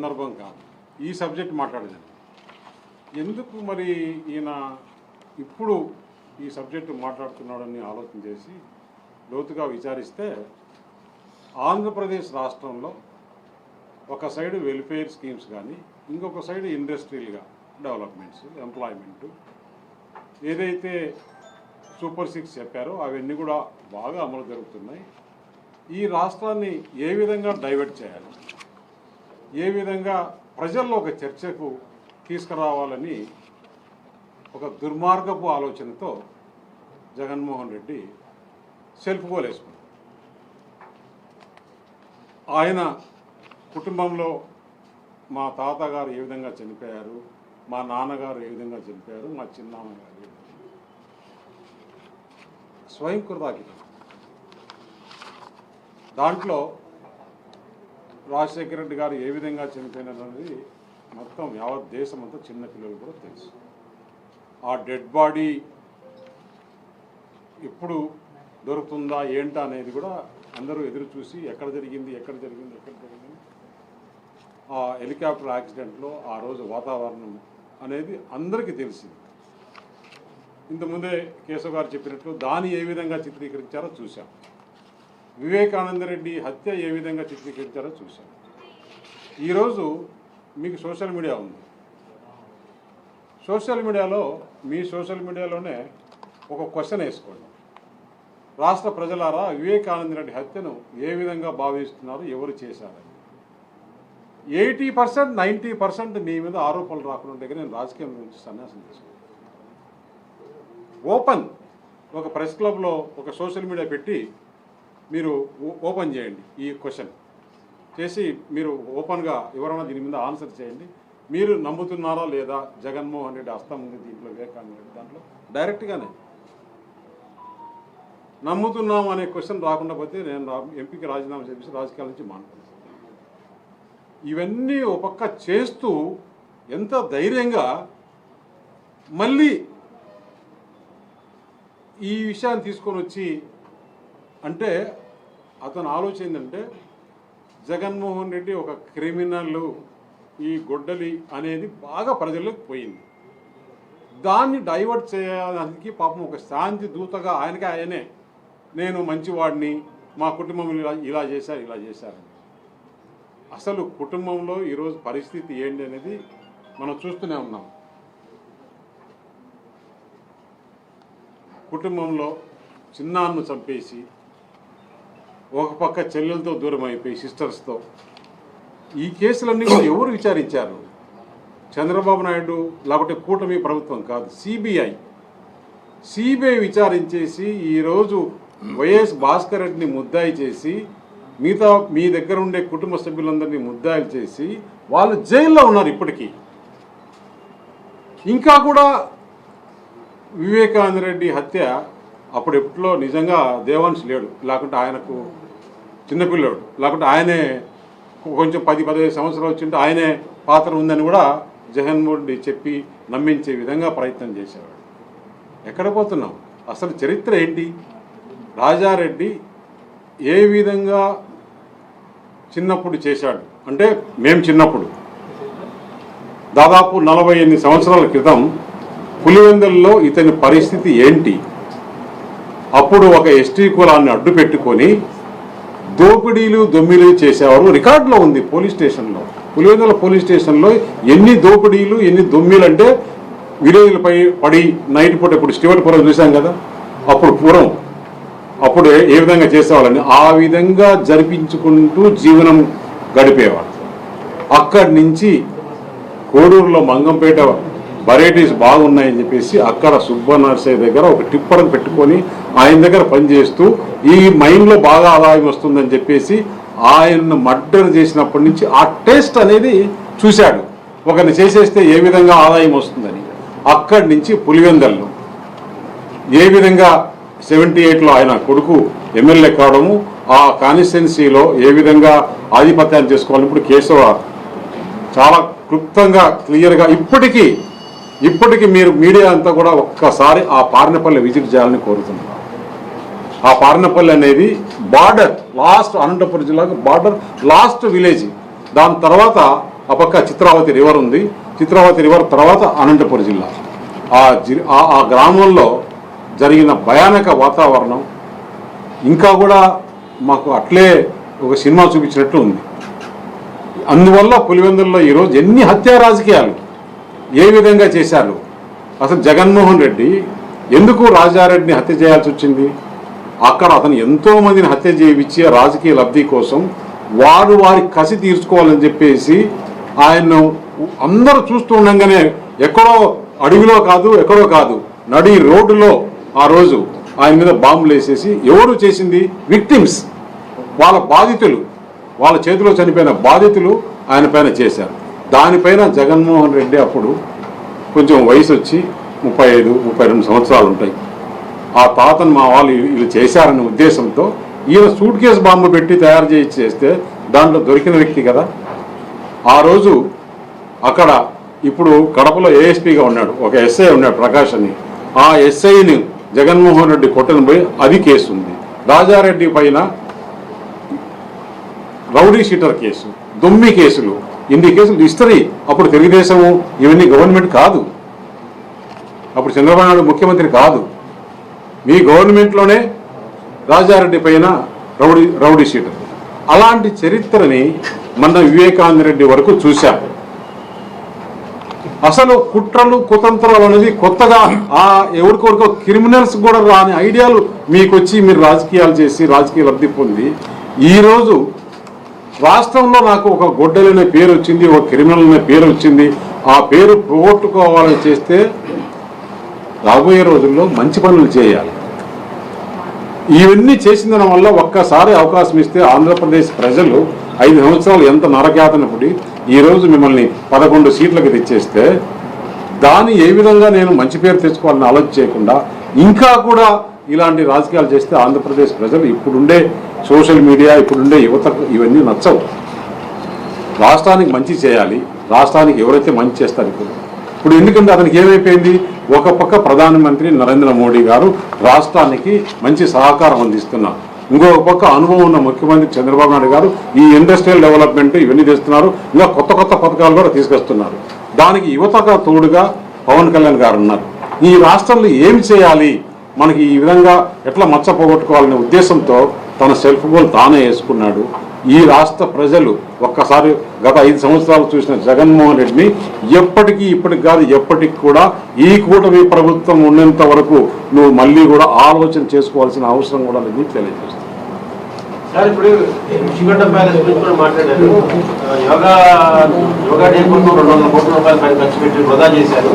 సందర్భం కాదు ఈ సబ్జెక్ట్ మాట్లాడేది. ఎందుకు మరి ఈయన ఇప్పుడు ఈ సబ్జెక్టు మాట్లాడుతున్నాడని ఆలోచన చేసి లోతుగా విచారిస్తే ఆంధ్రప్రదేశ్ రాష్ట్రంలో ఒక సైడు వెల్ఫేర్ స్కీమ్స్ కానీ ఇంకొక సైడు ఇండస్ట్రియల్గా డెవలప్మెంట్స్ ఎంప్లాయ్మెంటు ఏదైతే సూపర్ 6 చెప్పారో అవన్నీ కూడా బాగా అమలు జరుగుతున్నాయి. ఈ రాష్ట్రాన్ని ఏ విధంగా డైవర్ట్ చేయాలి, ఏ విధంగా ప్రజల్లో ఒక చర్చకు తీసుకురావాలని ఒక దుర్మార్గపు ఆలోచనతో జగన్మోహన్ రెడ్డి సెల్ఫ్ గోల్ వేసుకున్నాడు. ఆయన కుటుంబంలో మా తాతగారు ఏ విధంగా చనిపోయారు, మా నాన్నగారు ఏ విధంగా చనిపోయారు, మా చిన్నాన్నగారు స్వయం కృతాకితం. దాంట్లో రాజశేఖర రెడ్డి గారు ఏ విధంగా చనిపోయినది మొత్తం యావత్ దేశం అంతా చిన్నపిల్లలు కూడా తెలుసు. ఆ డెడ్ బాడీ ఎప్పుడు దొరుకుతుందా ఏంటా అనేది కూడా అందరూ ఎదురు చూసి ఎక్కడ జరిగింది. ఆ హెలికాప్టర్ యాక్సిడెంట్లో ఆ రోజు వాతావరణం అనేది అందరికీ తెలిసింది. ఇంతకుముందే కేశవ్ గారు చెప్పినట్లు దాన్ని ఏ విధంగా చిత్రీకరించారో చూశాం. వివేకానంద రెడ్డి హత్య ఏ విధంగా చిత్రీకరించారో చూశాం. ఈరోజు మీకు సోషల్ మీడియా ఉంది. సోషల్ మీడియాలోనే ఒక క్వశ్చన్ వేసుకోండి. రాష్ట్ర ప్రజలారా వివేకానంద రెడ్డి హత్యను ఏ విధంగా భావిస్తున్నారు, ఎవరు చేశారని. 80% 90% మీ మీద ఆరోపణలు రాకుండా నేను రాజకీయం నుంచి సన్యాసం తీసుకున్నాను. ఓపెన్ ఒక ప్రెస్ క్లబ్లో ఒక సోషల్ మీడియా పెట్టి మీరు ఓపెన్ చేయండి. ఈ క్వశ్చన్ చేసి మీరు ఓపెన్గా ఎవరైనా దీని మీద ఆన్సర్ చేయండి. మీరు నమ్ముతున్నారా లేదా జగన్మోహన్ రెడ్డి హస్తం ఉంది దీంట్లో, వివేకానంద రెడ్డి దాంట్లో డైరెక్ట్గానే నమ్ముతున్నాం అనే క్వశ్చన్ రాకుండా పోతే నేను ఎంపీకి రాజీనామా చేసి రాజకీయాల నుంచి మానుకున్నాను. ఇవన్నీ ఒక పక్క చేస్తూ ఎంత ధైర్యంగా మళ్ళీ ఈ విషయాన్ని తీసుకొని వచ్చి అంటే అతను ఆలోచన ఏంటంటే జగన్మోహన్ రెడ్డి ఒక క్రిమినల్, ఈ గొడ్డలి అనేది బాగా ప్రజల్లోకి పోయింది. దాన్ని డైవర్ట్ చేయడానికి పాపం ఒక శాంతి దూతగా ఆయనే నేను మంచివాడిని, మా కుటుంబంలో ఇలా చేశారని. అసలు కుటుంబంలో ఈరోజు పరిస్థితి ఏంటి అనేది మనం చూస్తూనే ఉన్నాం. కుటుంబంలో చిన్నాన్ను చంపేసి ఒక పక్క చెల్లెలతో దూరం అయిపోయి సిస్టర్స్తో ఈ కేసులన్నీ కూడా ఎవరు విచారించారు? చంద్రబాబు నాయుడు లేకపోతే కూటమి ప్రభుత్వం కాదు, సిబిఐ విచారించేసి ఈరోజు వైఎస్ భాస్కర్ రెడ్డిని ముద్దాయి చేసి మిగతా మీ దగ్గర ఉండే కుటుంబ సభ్యులందరినీ ముద్దాయిలు చేసి వాళ్ళు జైల్లో ఉన్నారు. ఇప్పటికీ ఇంకా కూడా వివేకానంద రెడ్డి హత్య అప్పుడు ఎప్పుడో నిజంగా దేవాంశ్ లేడు, లేకుంటే ఆయనకు చిన్నపిల్లాడు, లేకుంటే ఆయనే కొంచెం 10-15 సంవత్సరాలు వచ్చింటే ఆయనే పాత్ర ఉందని కూడా జగన్మోహన్ రెడ్డి చెప్పి నమ్మించే విధంగా ప్రయత్నం చేసేవాడు. ఎక్కడ పోతున్నాం? అసలు చరిత్ర ఏంటి? రాజారెడ్డి ఏ విధంగా చిన్నప్పుడు చేశాడు అంటే మేము చిన్నప్పుడు దాదాపు 48 సంవత్సరాల క్రితం పులివెందులలో ఇతని పరిస్థితి ఏంటి? అప్పుడు ఒక ఎస్టీ కులాన్ని అడ్డు పెట్టుకొని దోపిడీలు దొమ్మిలు చేసేవారు. రికార్డులో ఉంది పోలీస్ స్టేషన్లో, పులివెందుల పోలీస్ స్టేషన్లో ఎన్ని దోపిడీలు ఎన్ని దొమ్మిలు అంటే విలేజ్లపై పడి నైట్ పూట ఇప్పుడు స్టీవర్పురం చూసాం కదా, అప్పుడు ఏ విధంగా చేసేవాళ్ళని ఆ విధంగా జరిపించుకుంటూ జీవనం గడిపేవాడు. అక్కడి నుంచి కోడూరులో మంగంపేట వెరైటీస్ బాగున్నాయని చెప్పేసి అక్కడ సుబ్బనర్సయ్య దగ్గర ఒక టిప్పర్ పెట్టుకొని ఆయన దగ్గర పనిచేస్తూ ఈ మైండ్లో బాగా ఆదాయం వస్తుందని చెప్పేసి ఆయన్ను మర్డర్ చేసినప్పటి నుంచి ఆ టేస్ట్ అనేది చూశాడు. ఒకరిని చేసేస్తే ఏ విధంగా ఆదాయం వస్తుందని. అక్కడి నుంచి పులివెందల్లో ఏ విధంగా 78లో ఆయన కొడుకు ఎమ్మెల్యే కావడము, ఆ కాన్స్టిట్యున్సీలో ఏ విధంగా ఆధిపత్యాన్ని చేసుకోవాలి. ఇప్పుడు కేశవ చాలా క్లుప్తంగా క్లియర్గా ఇప్పటికీ మీరు మీడియా అంతా కూడా ఒక్కసారి ఆ పార్నపల్లి విజిట్ చేయాలని కోరుతున్నారు. ఆ పార్నపల్లి అనేది బార్డర్, లాస్ట్ అనంతపురం జిల్లాకు బార్డర్ లాస్ట్ విలేజ్. దాని తర్వాత ఆ పక్క చిత్రావతి రివర్ ఉంది. చిత్రావతి రివర్ తర్వాత అనంతపురం జిల్లా. ఆ గ్రామంలో జరిగిన భయానక వాతావరణం ఇంకా కూడా మాకు అట్లే ఒక సినిమా చూపించినట్టు ఉంది. అందువల్ల పులివెందుల్లో ఈరోజు ఎన్ని హత్యా రాజకీయాలు ఏ విధంగా చేశారు. అసలు జగన్మోహన్ రెడ్డి ఎందుకు రాజారెడ్డిని హత్య చేయాల్సి వచ్చింది? అక్కడ అతను ఎంతో మందిని హత్య చేయించి రాజకీయ లబ్ధి కోసం వారి కసి తీర్చుకోవాలని చెప్పేసి ఆయన్ను అందరూ చూస్తూ ఉండగానే ఎక్కడో అడవిలో కాదు ఎక్కడో కాదు నడి రోడ్డులో ఆ రోజు ఆయన మీద బాంబులు వేసేసి ఎవరు చేసింది? విక్టిమ్స్, వాళ్ళ బాధితులు, వాళ్ళ చేతిలో చనిపోయిన బాధితులు ఆయన పైన చేశారు. దానిపైన జగన్మోహన్ రెడ్డి అప్పుడు కొంచెం వయసు వచ్చి 35-32 సంవత్సరాలు ఉంటాయి. ఆ తాతను మా వాళ్ళు వీళ్ళు చేశారనే ఉద్దేశంతో ఈయన సూట్ కేసు బాంబు పెట్టి తయారు చేస్తే దాంట్లో దొరికిన వ్యక్తి కదా. ఆ రోజు అక్కడ ఇప్పుడు కడపలో ఏఎస్పీగా ఉన్నాడు ఒక ఎస్ఐ ఉన్నాడు ప్రకాష్ అని. ఆ ఎస్ఐని జగన్మోహన్ రెడ్డి కొట్టని పోయి అది కేసు ఉంది. రాజారెడ్డి పైన రౌడీ షీటర్ కేసు, దొమ్మి కేసులు, ఇన్ని కేసులు హిస్టరీ. అప్పుడు తెలుగుదేశము ఇవన్నీ గవర్నమెంట్ కాదు, అప్పుడు చంద్రబాబు నాయుడు ముఖ్యమంత్రి కాదు. మీ గవర్నమెంట్లోనే రాజారెడ్డి పైన రౌడీ షీటర్. అలాంటి చరిత్రని మన వివేకానంద రెడ్డి వరకు చూశాం. అసలు కుట్రలు కుతంత్రాలు అనేది కొత్తగా ఎవరికొరికో క్రిమినల్స్ కూడా రాని ఐడియాలు మీకు వచ్చి మీరు రాజకీయాలు చేసి రాజకీయ లబ్ధి పొంది ఈరోజు రాష్ట్రంలో నాకు ఒక గొడ్డలనే పేరు వచ్చింది, ఒక క్రిమినల్ అనే పేరు వచ్చింది. ఆ పేరు పోగొట్టుకోవాలని చేస్తే రాబోయే రోజుల్లో మంచి పనులు చేయాలి. ఇవన్నీ చేసిన వల్ల ఒక్కసారి అవకాశం ఇస్తే ఆంధ్రప్రదేశ్ ప్రజలు 5 సంవత్సరాలు ఎంత నరకయాతన పడి ఈరోజు మిమ్మల్ని 11 సీట్లకు తెచ్చేస్తే దాన్ని ఏ విధంగా నేను మంచి పేరు తెచ్చుకోవాలని ఆలోచన చేయకుండా ఇంకా కూడా ఇలాంటి రాజకీయాలు చేస్తే ఆంధ్రప్రదేశ్ ప్రజలు ఇప్పుడుండే సోషల్ మీడియా ఇప్పుడుండే యువతకు ఇవన్నీ నచ్చవు. రాష్ట్రానికి మంచి చేయాలి, రాష్ట్రానికి ఎవరైతే మంచి చేస్తారు ఇప్పుడు ఎందుకంటే అతనికి ఏమైపోయింది? ఒక పక్క ప్రధానమంత్రి నరేంద్ర మోడీ గారు రాష్ట్రానికి మంచి సహకారం అందిస్తున్నారు, ఇంకొక పక్క అనుభవం ఉన్న ముఖ్యమంత్రి చంద్రబాబు నాయుడు గారు ఈ ఇండస్ట్రియల్ డెవలప్మెంట్ ఇవన్నీ చేస్తున్నారు, ఇంకా కొత్త కొత్త పథకాలు కూడా తీసుకొస్తున్నారు. దానికి యువతగా తోడుగా పవన్ కళ్యాణ్ గారు ఉన్నారు. ఈ రాష్ట్రంలో ఏమి చేయాలి, మనకి ఈ విధంగా ఎట్లా మచ్చ పోగొట్టుకోవాలనే ఉద్దేశంతో తన సెల్ఫ్ గోల్ తానే వేసుకున్నాడు. ఈ రాష్ట్ర ప్రజలు ఒక్కసారి గత 5 సంవత్సరాలు చూసిన జగన్మోహన్ రెడ్డిని ఇప్పటికి కాదు ఎప్పటికి కూడా ఈ కూటమి ప్రభుత్వం ఉన్నంత వరకు నువ్వు మళ్ళీ కూడా ఆలోచన చేసుకోవాల్సిన అవసరం కూడా లేదు తెలియజేస్తుంది. సార్ ఇప్పుడు శ్రీగడ్డ ప్యాలెస్ గురించి కూడా మాట్లాడారు. యోగా డే కోసం 200 కోట్ల రూపాయలు పైన ఖర్చు పెట్టి వృధా చేశారు.